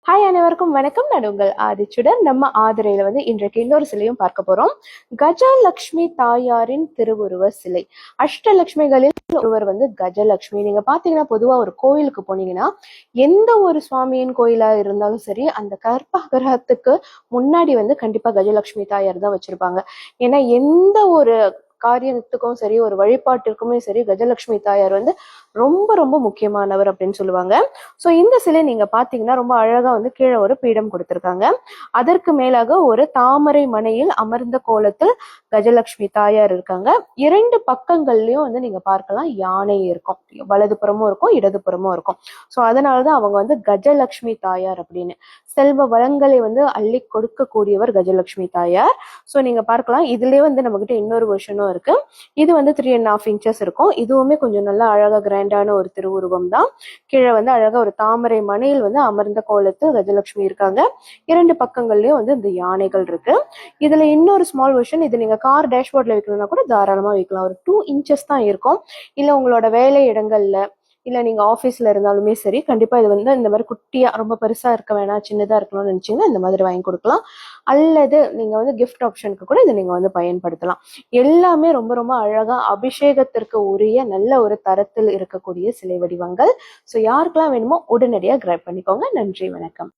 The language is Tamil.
ஹாய் அனைவருக்கும் வணக்கம். நான் உங்கள் ஆதிச்சுடன். நம்ம ஆதிரையில இன்றைக்கு இன்னொரு சிலையும் பார்க்க போறோம். கஜலட்சுமி தாயாரின் திருவுருவ சிலை. அஷ்டலட்சுமிகளில் ஒருவர் கஜலட்சுமி. நீங்க பாத்தீங்கன்னா பொதுவா ஒரு கோயிலுக்கு போனீங்கன்னா எந்த ஒரு சுவாமியின் கோயிலா இருந்தாலும் சரி, அந்த கற்பகிரகத்துக்கு முன்னாடி கண்டிப்பா கஜலட்சுமி தாயார் தான் வச்சிருப்பாங்க. ஏன்னா எந்த ஒரு காரியத்துக்கும் சரி, ஒரு வழிபாட்டிற்குமே சரி, கஜலட்சுமி தாயார் ரொம்ப ரொம்ப முக்கியமானவர் அப்படின்னு சொல்லுவாங்க. ஸோ இந்த சிலை நீங்க பாத்தீங்கன்னா ரொம்ப அழகா கீழே ஒரு பீடம் கொடுத்திருக்காங்க. அதற்கு மேலாக ஒரு தாமரை மனையில் அமர்ந்த கோலத்தில் கஜலட்சுமி தாயார் இருக்காங்க. இரண்டு பக்கங்கள்லயும் நீங்க பார்க்கலாம் யானை இருக்கும். வலதுபுறமும் இருக்கும், இடதுபுறமும் இருக்கும். ஸோ அதனாலதான் அவங்க கஜலட்சுமி தாயார் அப்படின்னு. செல்வ வளங்களை அள்ளி கொடுக்கக்கூடியவர் கஜலட்சுமி தாயார். ஸோ நீங்க பார்க்கலாம், இதுலயே நம்ம கிட்ட இன்னொரு வெர்ஷனும் இருக்கு. இது 3.5 inches இருக்கும். இதுவுமே கொஞ்சம் நல்லா அழகா கிராண்டான ஒரு திருவுருவம் தான். கீழே அழகா ஒரு தாமரை மனையில் அமர்ந்த கோலத்து கஜலட்சுமி இருக்காங்க. இரண்டு பக்கங்கள்லயும் இந்த யானைகள் இருக்கு. இதுல இன்னொரு ஸ்மால் வெர்ஷன், இது நீங்க கார் டேஷ்போர்ட்ல வைக்கணும்னா கூட தாராளமா வைக்கலாம். ஒரு 2 inches தான் இருக்கும். இல்ல உங்களோட வேலை இடங்கள்ல, இல்ல நீங்க ஆபீஸ்ல இருந்தாலுமே சரி, கண்டிப்பா இது இந்த மாதிரி குட்டியா, ரொம்ப பெருசா இருக்க வேணாம், சின்னதா இருக்கணும்னு நினைச்சீங்கன்னா இந்த மாதிரி வாங்கி கொடுக்கலாம். அல்லது நீங்க கிஃப்ட் ஆப்ஷனுக்கு கூட இதை நீங்க பயன்படுத்தலாம். எல்லாமே ரொம்ப ரொம்ப அழகா அபிஷேகத்திற்கு உரிய நல்ல ஒரு தரத்தில் இருக்கக்கூடிய சிலை வடிவங்கள். ஸோ யாருக்கெல்லாம் வேணுமோ உடனடியாக கிராப் பண்ணிக்கோங்க. நன்றி, வணக்கம்.